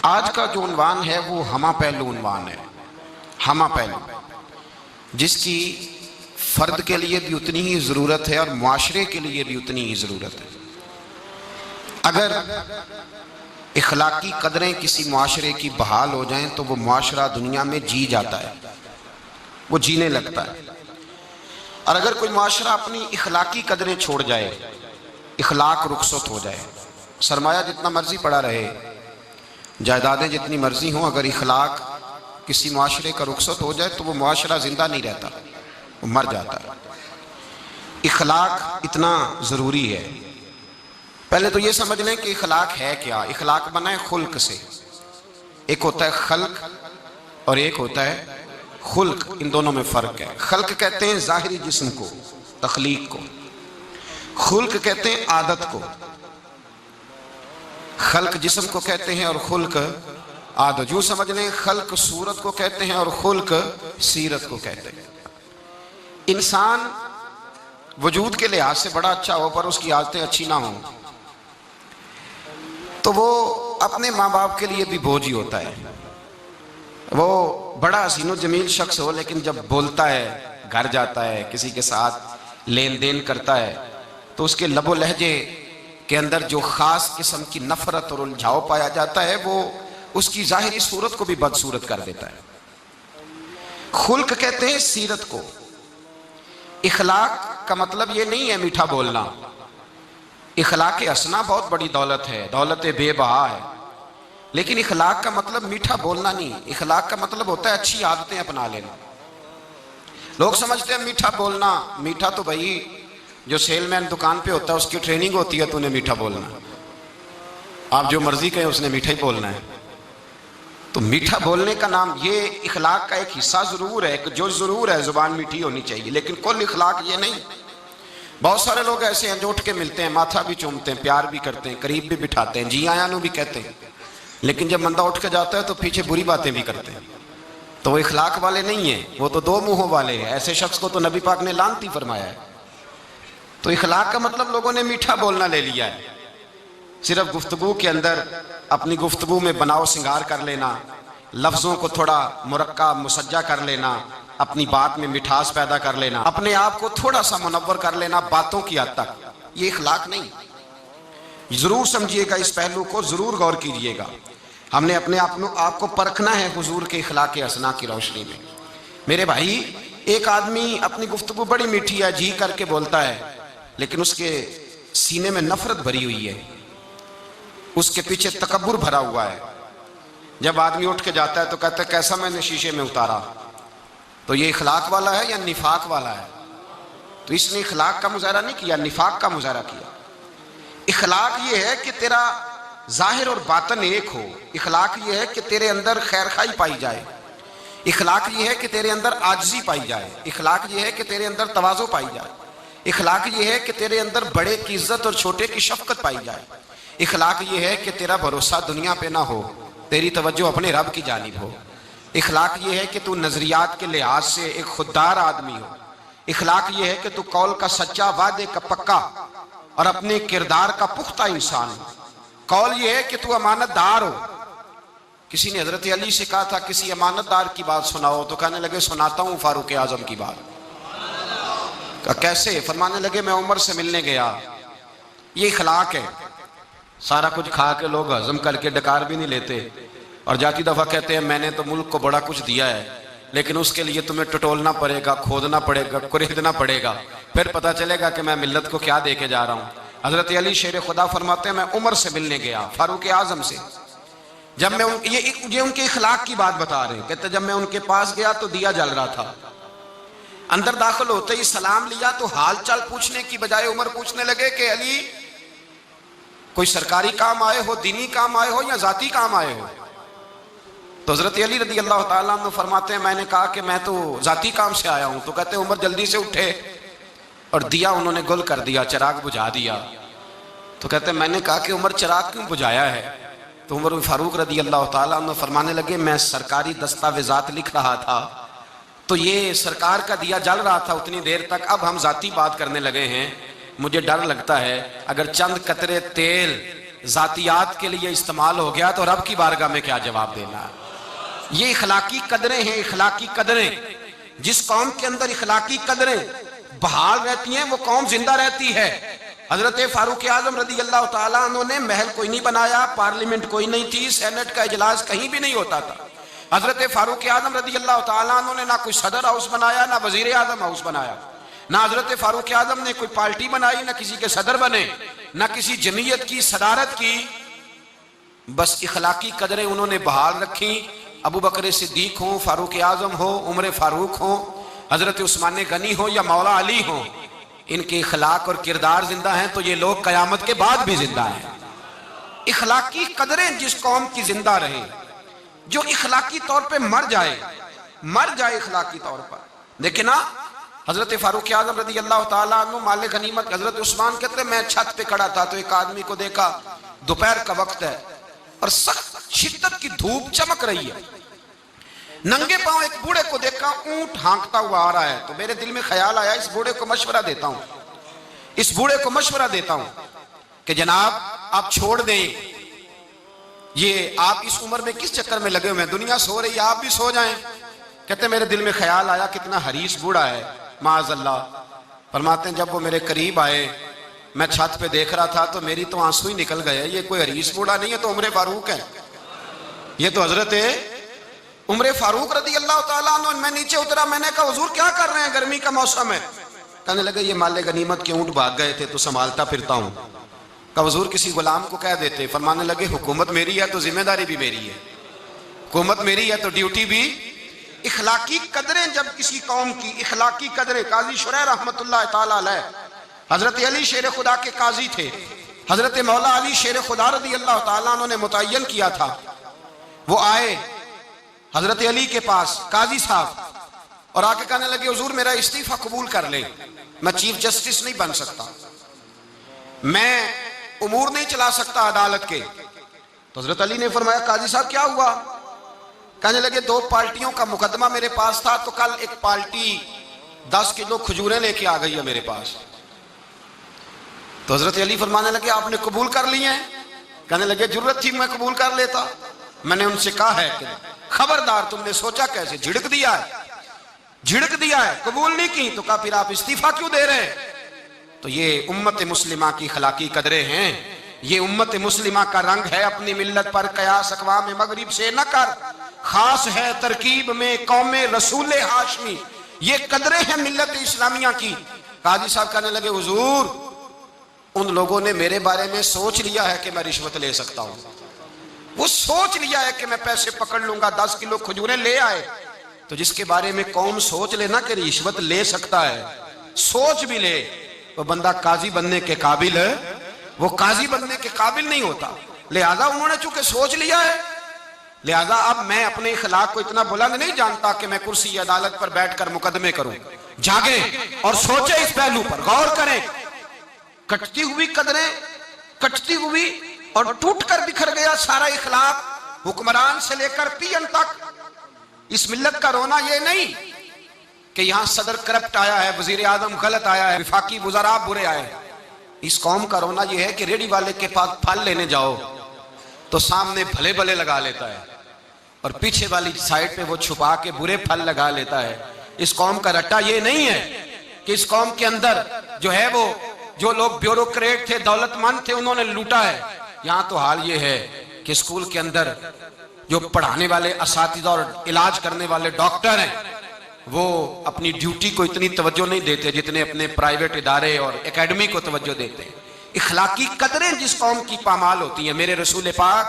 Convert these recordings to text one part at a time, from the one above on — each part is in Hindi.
आज का जो उन्वान है वो हमा पहलू उन्वान है। हमा पहलू जिसकी फ़र्द के लिए भी उतनी ही ज़रूरत है और मुआशरे के लिए भी उतनी ही ज़रूरत है। अगर इखलाकी कदरें किसी मुआशरे की बहाल हो जाएं तो वो मुआशरा दुनिया में जी जाता है, वो जीने लगता है। और अगर कोई मुआशरा अपनी इखलाकी कदरें छोड़ जाए, इखलाक रुखसत हो जाए, सरमाया जितना मर्जी पड़ा रहे, जायदादें जितनी मर्जी हों, अगर इखलाक किसी मुआशरे का रुखसत हो जाए तो वो मुआशरा जिंदा नहीं रहता, वो मर जाता है। इखलाक इतना ज़रूरी है। पहले तो ये समझ लें कि इखलाक है क्या। इखलाक बना है खुल्क से। एक होता है खल्क और एक होता है खुल्क। इन दोनों में फ़र्क है। खल्क कहते हैं ज़ाहिरी जिस्म को, तख्लीक को। खुल्क कहते हैं आदत को। खल्क जिस्म को कहते हैं और खुल्क आदत। यूँ समझ लें खल्क सूरत को कहते हैं और खुल्क सीरत को कहते हैं। इंसान वजूद के लिहाज से बड़ा अच्छा हो पर उसकी आदतें अच्छी ना हों तो वो अपने माँ बाप के लिए भी बोझ ही होता है। वो बड़ा हसीनो जमील शख्स हो लेकिन जब बोलता है, घर जाता है, किसी के साथ लेन देन करता है तो उसके लबो लहजे के अंदर जो ख़ास किस्म की नफ़रत और उलझाव पाया जाता है वो उसकी ज़ाहिरी सूरत को भी बदसूरत कर देता है। खुल्क कहते हैं सीरत को। इखलाक का मतलब ये नहीं है मीठा बोलना। इखलाक हंसना बहुत बड़ी दौलत है, दौलत बेबहा है। लेकिन इखलाक का मतलब मीठा बोलना नहीं। इखलाक का मतलब होता है अच्छी आदतें अपना लेना। लोग समझते हैं मीठा बोलना, मीठा तो भाई जो सेलमैन दुकान पे होता है उसकी ट्रेनिंग होती है, तूने मीठा बोलना, आप जो मर्जी कहें उसने मीठा ही बोलना है। तो मीठा बोलने का नाम, ये इखलाक का एक हिस्सा ज़रूर है, जो ज़रूर है ज़ुबान मीठी होनी चाहिए, लेकिन कुल इखलाक ये नहीं। बहुत सारे लोग ऐसे हैं जो उठ के मिलते हैं, माथा भी चूमते हैं, प्यार भी करते हैं, करीब भी बिठाते हैं, जी आया नु भी कहते हैं, लेकिन जब बंदा उठ के जाता है तो पीछे बुरी बातें भी करते हैं। तो वो इखलाक वाले नहीं है, वो तो दो मुंहों वाले हैं। ऐसे शख्स को तो नबी पाक ने लानती फरमाया है। तो इखलाक का मतलब लोगों ने मीठा बोलना ले लिया है। सिर्फ गुफ्तगू के अंदर अपनी गुफ्तगू में बनाव सिंगार कर लेना, लफ्ज़ों को थोड़ा मुरक्कब मुसज्जा कर लेना, अपनी बात में मिठास पैदा कर लेना, अपने आप को थोड़ा सा मुनव्वर कर लेना बातों की हद तक, ये इखलाक नहीं। ज़रूर समझिएगा, इस पहलू को ज़रूर गौर कीजिएगा। हमने अपने आप को परखना है हुजूर के इखलाक हसना की रोशनी में। मेरे भाई, एक आदमी अपनी गुफ्तगू बड़ी मीठी है, जी करके बोलता है, लेकिन उसके सीने में नफरत भरी हुई है, उसके पीछे तकब्बुर भरा हुआ है। जब आदमी उठ के जाता है तो कहता है कैसा मैंने शीशे में उतारा। तो ये इखलाक वाला है या निफाक वाला है? तो इसने इखलाक का मुजाहरा नहीं किया, निफाक का मुजाहरा किया। इखलाक ये है कि तेरा जाहिर और बातन एक हो। इखलाक ये है कि तेरे अंदर खैरखाई पाई जाए। इखलाक ये है कि तेरे अंदर आजिज़ी पाई जाए। इखलाक ये है कि तेरे अंदर तवाज़ो पाई जाए। इखलाक ये है कि तेरे अंदर बड़े की इज्जत और छोटे की शफकत पाई जाए। इखलाक ये है कि तेरा भरोसा दुनिया पे ना हो, तेरी तवज्जो अपने रब की जानिब हो। इखलाक ये है कि तू नजरियात के लिहाज से एक खुददार आदमी हो। इखलाक ये है कि तू कौल का सच्चा, वादे का पक्का और अपने किरदार का पुख्ता इंसान हो। कौल ये है कि तू अमानतदार हो। किसी ने हजरत अली से कहा था किसी अमानतदार की बात सुनाओ, तो कहने लगे सुनाता हूँ फारूक आजम की बात। कैसे? फरमाने लगे मैं उमर से मिलने गया। ये इखलाक है। सारा कुछ खा के लोग हजम करके डकार भी नहीं लेते और जाती दफा कहते हैं मैंने तो मुल्क को बड़ा कुछ दिया है, लेकिन उसके लिए तुम्हें टटोलना पड़ेगा, खोदना पड़ेगा, कुरेदना पड़ेगा, फिर पता चलेगा कि मैं मिल्लत को क्या दे के जा रहा हूँ। हजरत अली शेर खुदा फरमाते हैं मैं उमर से मिलने गया, फारूक आजम से। जब मैं ये उनके इखलाक की बात बता रहे हैं। कहते जब मैं उनके पास गया तो दिया जल रहा था। अंदर दाखिल होते ही सलाम लिया तो हाल चाल पूछने की बजाय उमर पूछने लगे कि अली कोई सरकारी काम आए हो, दीनी काम आए हो या जाती काम आए हो? तो हजरत अली रदी अल्लाह ताला अन्हु फरमाते हैं मैंने कहा कि मैं तो जाती काम से आया हूं। तो कहते उमर जल्दी से उठे और दिया उन्होंने गुल कर दिया, चिराग बुझा दिया। तो कहते मैंने कहा कि उमर चिराग क्यों बुझाया है? तो उमर फारूक रदी अल्लाह ताला अन्हु फरमाने लगे मैं सरकारी दस्तावेजात लिख रहा था तो ये सरकार का दिया जल रहा था उतनी देर तक, अब हम जाती बात करने लगे हैं, मुझे डर लगता है अगर चंद कतरे तेल जातियात के लिए इस्तेमाल हो गया तो रब की बारगाह में क्या जवाब देना। ये इखलाकी कदरें हैं, इखलाकी कदरें। जिस कौम के अंदर इखलाकी कदरें बहाल रहती हैं वो कौम जिंदा रहती है। हजरत फारूक आजम रदी अल्लाह ताला अन्हु ने महल कोई नहीं बनाया, पार्लियामेंट कोई नहीं थी, सेनेट का इजलास कहीं भी नहीं होता था। हजरत फारूक आजम रदी अल्लाह ताला अन्हु ने ना कोई सदर हाउस बनाया, ना वजीर आजम हाउस बनाया, ना हजरत फारूक आजम ने कोई पार्टी बनाई, ना किसी के सदर बने, ना किसी जमीयत की सदारत की। बस इखलाकी कदरें उन्होंने बहाल रखी। अबू बकर सिद्दीक हो, फारूक आजम हो, उमर फारूक हो, हजरत उस्मान गनी हो या मौला अली हो, इनके इखलाक और किरदार जिंदा हैं तो ये लोग कयामत के बाद भी जिंदा हैं। इखलाकी कदरें जिस कौम की जिंदा रहे, जो इखलाकी तौर पे मर जाए इखलाकी तौर पर। देखिए ना, हजरत फारूक आजम रदी अल्लाह ताला अन्हु माले गनीमत, हजरत उस्मान कहते हैं मैं छत पे खड़ा था तो एक आदमी को देखा, दोपहर का वक्त है और सख्त शिद्दत की धूप चमक रही है, नंगे पांव एक बूढ़े को देखा, ऊंट हाँकता हुआ आ रहा है। तो मेरे दिल में ख्याल आया इस बूढ़े को मशवरा देता हूं कि जनाब आप छोड़ दें, ये आप इस उम्र में किस चक्कर में लगे हुए हैं, दुनिया सो रही है आप भी सो जाएं। कहते मेरे दिल में ख्याल आया कितना हरीस बूढ़ा है, माज़अल्लाह। फरमाते हैं जब वो मेरे करीब आए, मैं छत पे देख रहा था तो मेरी तो आंसू ही निकल गए। ये कोई हरीस बूढ़ा नहीं है, तो उम्र फारूक है, ये तो हजरत उमर फारूक रदी अल्लाह ताला अन्हु। मैं नीचे उतरा, मैंने कहा हुजूर क्या कर रहे हैं, गर्मी का मौसम है। कहने लगे ये माले गनीमत के ऊंट भाग गए थे तो संभालता फिरता हूं। कहा हुजूर किसी गुलाम को कह देते। फरमाने लगे हुकूमत मेरी है तो जिम्मेदारी भी मेरी है, हुकूमत मेरी है तो ड्यूटी भी। इखलाकी कदरें जब किसी कौम की इखलाकी कदरें, काजी शुरैह रहमतुल्लाह ताला अलैह, हजरत अली शेर खुदा के काजी थे, हजरत मौला अली शेर खुदा रदी अल्लाह ताला अन्हु ने मुतय्यन किया था। वो आए हजरत अली के पास, काजी साहब, और आके कहने लगे हुजूर मेरा इस्तीफा कबूल कर ले, मैं चीफ जस्टिस नहीं बन सकता, मैं उमूर नहीं चला सकता अदालत के। तो हजरत अली ने फरमाया काजी साहब क्या हुआ। कहने लगे दो पार्टियों का मुकदमा मेरे पास था, तो कल एक पार्टी 10 किलो खजूरें लेके आ गई है मेरे पास। तो हजरत अली फरमाने लगे आपने कबूल कर ली हैं। कहने लगे जरूरत थी मैं कबूल कर लेता, मैंने उनसे कहा है कि खबरदार, तुमने सोचा कैसे, झिड़क दिया है, कबूल नहीं की। तो कहा फिर आप इस्तीफा क्यों दे रहे हैं। तो ये उम्मत मुस्लिमा की खलाकी कदरें हैं, ये उम्मत मुस्लिमा का रंग है। अपनी मिल्लत पर कयास अक़वाम मगरिब से न कर, खास है तरकीब में कौम रसूल हाशमी। ये कदरें हैं मिल्लत इस्लामिया की। काजी साहब कहने लगे हुजूर उन लोगों ने मेरे बारे में सोच लिया है कि मैं रिश्वत ले सकता हूं, वो सोच लिया है कि मैं पैसे पकड़ लूंगा। 10 किलो खजूरें ले आए। तो जिसके बारे में कौम सोच लेना कि रिश्वत ले सकता है, सोच भी ले, वो बंदा काजी बनने के काबिल है, वो काजी बनने के काबिल नहीं होता। लिहाजा उन्होंने चूंकि सोच लिया है, लिहाजा अब मैं अपने इखलाक को इतना बुलंद नहीं जानता कि मैं कुर्सी अदालत पर बैठकर मुकदमे करूं। जागे और सोचे, इस पहलू पर गौर करें। कटती हुई कदरें, कटती हुई और टूटकर बिखर गया सारा इखलाक, हुक्मरान से लेकर पीएम तक। इस मिल्लत का रोना ये नहीं कि यहां सदर करप्ट आया है, वजीर आजम गलत आया है, विफाकी वज़रा बुरे आए। इस कौम का रोना यह है कि रेडी वाले के पास फल लेने जाओ तो सामने भले भले लगा लेता है और पीछे वाली साइड पे वो छुपा के बुरे फल लगा लेता है। इस कौम का रट्टा ये नहीं है कि इस कौम के अंदर जो है वो जो लोग ब्यूरोक्रेट थे, दौलतमंद थे, उन्होंने लूटा है। यहां तो हाल ये है कि स्कूल के अंदर जो पढ़ाने वाले असातिज़ा और इलाज करने वाले डॉक्टर हैं वो अपनी ड्यूटी को इतनी तवज्जो नहीं देते जितने अपने प्राइवेट इदारे और एकेडमी को तवज्जो देते हैं। इखलाकी कदरें जिस कौम की पामाल होती हैं, मेरे रसूल पाक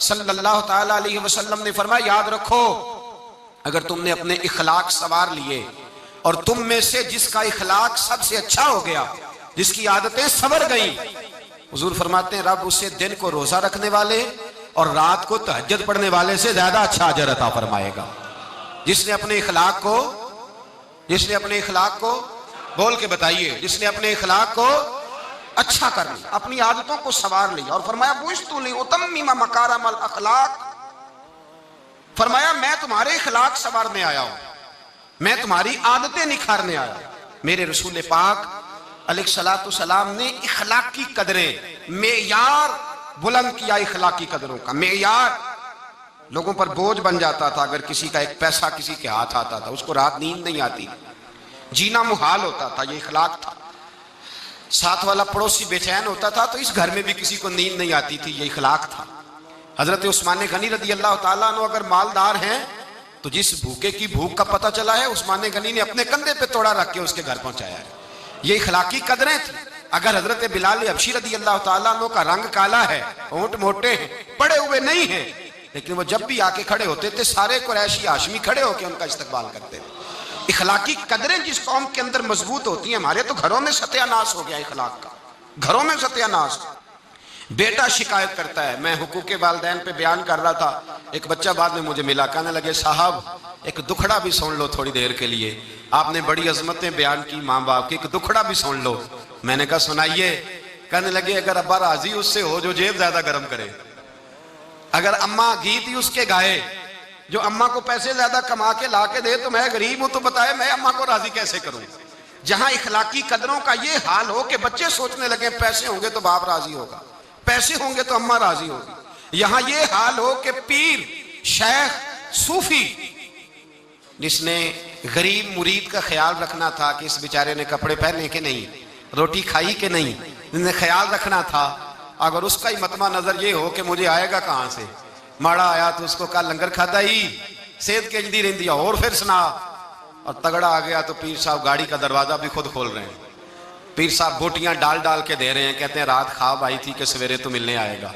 सल्लल्लाहु ताला अलैहि वसल्लम ने फरमाया याद रखो, अगर तुमने अपने इखलाक सवार लिए और तुम में से जिसका इखलाक सबसे अच्छा हो गया, जिसकी आदतें संवर गई, हुजूर फरमाते हैं रब उससे दिन को रोजा रखने वाले और रात को तहज्जुद पढ़ने वाले से ज्यादा अच्छा अजर अता फरमाएगा। जिसने अपने इखलाक को बोल के बताइए, जिसने अपने इखलाक को अच्छा कर लिया, अपनी आदतों को संवार लिया। और फरमाया बुइस्तु लिउतम्मिमा मकारिमल अखलाक, फरमाया मैं तुम्हारे इखलाक संवारने आया हूं, मैं तुम्हारी आदतें निखारने आया हूं। मेरे रसूल पाक अलैहिस्सलातु सलाम ने इखलाकी कदरें, मेयार बुलंद किया इखलाकी कदरों का मेयार। लोगों पर बोझ बन जाता था अगर किसी का एक पैसा किसी के हाथ आता था, उसको रात नींद नहीं आती, जीना मुहाल होता था, ये इखलाक था। साथ वाला पड़ोसी बेचैन होता था तो इस घर में भी किसी को नींद नहीं आती थी, ये इखलाक था। हजरत उस्मान गनी रदी अल्लाह ताला अन्हु अगर मालदार हैं तो जिस भूखे की भूख का पता चला है उस्मान गनी ने अपने कंधे पे तोड़ा रख के उसके घर पहुंचाया है, ये इखलाकी कदरें थी। अगर हजरत बिलाल हबशी रदी अल्लाह ताला अन्हु का रंग काला है, होंठ मोटे हैं, पड़े हुए नहीं हैं, लेकिन वो जब भी आके खड़े होते थे सारे कुरैशी हाशमी खड़े होकर उनका इस्तकबाल करते थे। इखलाकी कदरें जिस कौम के अंदर मजबूत होती हैं, हमारे तो घरों में सत्यानाश हो गया इखलाक का, घरों में सत्यानाश। बेटा शिकायत करता है, मैं हुकूके वालिदैन पे बयान कर रहा था, एक बच्चा बाद में मुझे मिला, कहने लगे साहब एक दुखड़ा भी सुन लो थोड़ी देर के लिए, आपने बड़ी अजमतें बयान की माँ बाप की, एक दुखड़ा भी सुन लो। मैंने कहा सुनाइए। कहने लगे अगर अब्बा राजी उससे हो जो जेब ज्यादा गर्म करे, अगर अम्मा गीत ही उसके गाए जो अम्मा को पैसे ज्यादा कमा के ला के दे, तो मैं गरीब हूं तो बताए मैं अम्मा को राजी कैसे करूं। जहां इखलाकी कदरों का ये हाल हो कि बच्चे सोचने लगे पैसे होंगे तो बाप राजी होगा, पैसे होंगे तो अम्मा राजी होगी, यहां ये हाल हो कि पीर शेख सूफी जिसने गरीब मुरीद का ख्याल रखना था कि इस बेचारे ने कपड़े पहने के नहीं, रोटी खाई के नहीं, जिसने ख्याल रखना था, अगर उसका ही मतमा नजर ये हो कि मुझे आएगा कहां से, माड़ा आया तो उसको कल लंगर खाता ही सेहत केजदी रही और फिर सुना, और तगड़ा आ गया तो पीर साहब गाड़ी का दरवाजा भी खुद खोल रहे हैं, पीर साहब बोटियां डाल डाल के दे रहे हैं, कहते हैं रात ख्वाब आई थी कि सवेरे तू मिलने आएगा,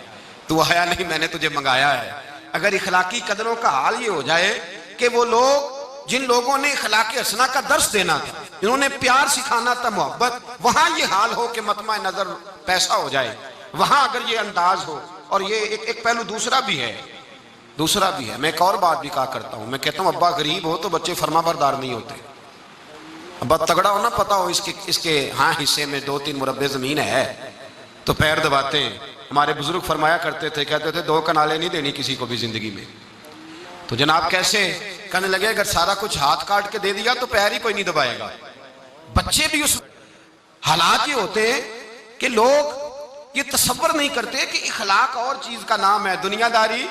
तू आया नहीं मैंने तुझे मंगाया है। अगर इखलाकी कदरों का हाल ये हो जाए कि वो लोग जिन लोगों ने इखलाकी हसना का दर्स देना था, जिन्होंने प्यार सिखाना था, मोहब्बत, वहां ये हाल हो कि मतमा नजर पैसा हो जाए, वहां अगर ये अंदाज हो। और ये एक पहलू दूसरा भी है, मैं एक और बात भी कहा करता हूं, मैं कहता हूं अब्बा गरीब हो तो बच्चे फरमाबरदार नहीं होते, अब्बा तगड़ा हो ना, पता हो इसके हाँ हिस्से में 2-3 मुरब्बे जमीन है तो पैर दबाते हैं। हमारे बुजुर्ग फरमाया करते थे, कहते थे 2 कनाले नहीं देनी किसी को भी जिंदगी में। तो जनाब कैसे? कहने लगे अगर सारा कुछ हाथ काट के दे दिया तो पैर ही कोई नहीं दबाएगा। बच्चे भी उस हालात ये होते हैं कि लोग ये तसव्वुर नहीं करते कि इखलाक और चीज का नाम है, दुनियादारी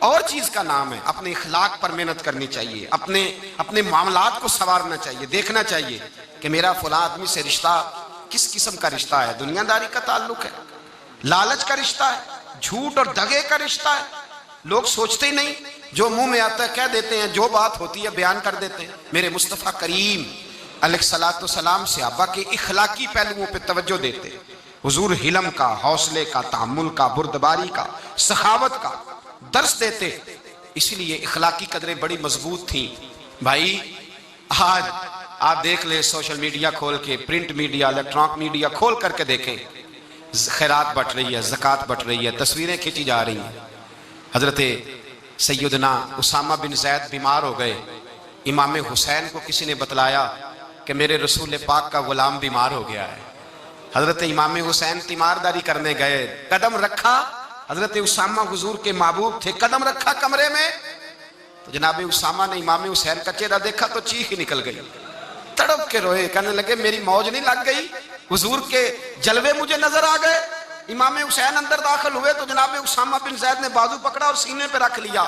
और चीज का नाम है। अपने इखलाक पर मेहनत करनी चाहिए, अपने मामलात को संवारना चाहिए, देखना चाहिए कि मेरा फला आदमी से रिश्ता किस किस्म का रिश्ता है, दुनियादारी का ताल्लुक है, लालच का रिश्ता है, झूठ और दगे का रिश्ता है। लोग सोचते ही नहीं, जो मुंह में आता है कह देते हैं, जो बात होती है बयान कर देते हैं। मेरे मुस्तफ़ा करीम अलैहिस्सलातु सलाम सहाबा के इखलाकी पहलुओं पे तवज्जो देते, हुजूर हिलम का, हौसले का, तहम्मुल का, बुर्दबारी का, सखावत का दर्स देते, इसलिए इखलाकी कदरें बड़ी मजबूत थी। भाई आज आप देख ले, सोशल मीडिया खोल के, प्रिंट मीडिया, इलेक्ट्रॉनिक मीडिया खोल करके देखें, खैरात बट रही है, ज़कात बट रही है, तस्वीरें खींची जा रही हैं। हजरत सैयदना उसामा बिन जैद बीमार हो गए, इमाम हुसैन को किसी ने बतलाया कि मेरे रसूल पाक का गुलाम बीमार हो गया है। हजरत इमाम हुसैन तीमारदारी करने गए, कदम रखा, हजरत उसामा हुजूर के महबूब थे, कदम रखा कमरे में तो जनाब उसामा ने इमाम हुसैन का चेहरा देखा तो चीख ही निकल गई, तड़प के रोए, कहने लगे मेरी मौज नहीं लग गई, हुजूर के जलवे मुझे नजर आ गए। इमाम हुसैन अंदर दाखिल हुए तो जनाब उसामा बिन जैद ने बाजू पकड़ा और सीने पे रख लिया।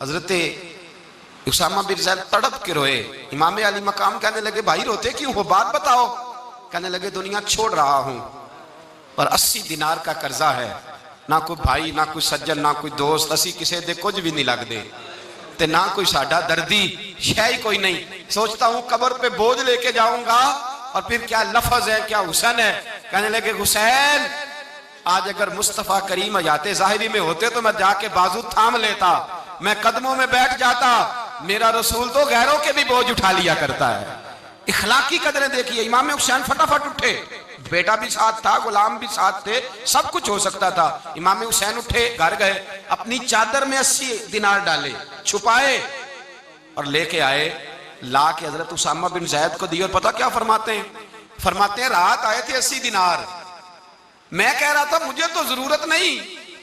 हजरत उसामा बिन जैद तड़प के रोए। इमाम अली मकाम कहने लगे भाई रोते क्यों हो, बात बताओ। कहने लगे दुनिया छोड़ रहा हूं पर 80 दिनार का कर्जा है, ना कोई भाई, ना कोई सज्जन, ना कोई दोस्त, असी किसी दे कुछ भी नहीं लगते, ते ना कोई साडा दर्दी, शह ही कोई नहीं। सोचता हूं कब्र पे बोझ लेके जाऊंगा और फिर क्या लफ्ज है, क्या हुसैन है। कहने लगे हुसैन आज अगर मुस्तफा करीम हयाते ज़ाहिरी में होते तो मैं जाके बाजू थाम लेता, मैं कदमों में बैठ जाता। मेरा रसूल तो गैरों के भी बोझ उठा लिया करता है। इखलाकी कदरें देखिए, इमाम हुसैन फटाफट उठे, बेटा भी साथ था, गुलाम भी साथ थे, सब कुछ हो सकता था। इमाम हुसैन उठे, घर गए, अपनी चादर में 80 दिनार डाले, छुपाए और लेके आए, ला के हजरत उसामा बिन जैद को दिए। और पता क्या फरमाते हैं रात आए थे 80 दिनार, मैं कह रहा था मुझे तो जरूरत नहीं,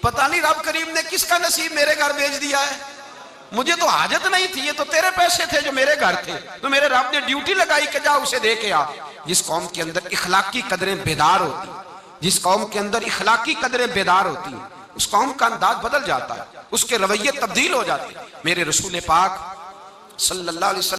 पता नहीं रब करीम ने किसका नसीब मेरे घर भेज दिया है, मुझे तो हाजत नहीं थी, ये तो तेरे पैसे थे जो मेरे घर थे, तो मेरे रब ने ड्यूटी लगाई कि जा उसे दे के आ। जिस कौम के अंदर इखलाकी कदरें बेदार होती, जिस कौम के अंदर इखलाकी कदरें बेदार होती हैं, उस कौम का अंदाज बदल जाता है, उसके रवैये तब्दील हो जाते हैं। मेरे रसूल पाक सल्लल्लाहु अलैहि वसल्लम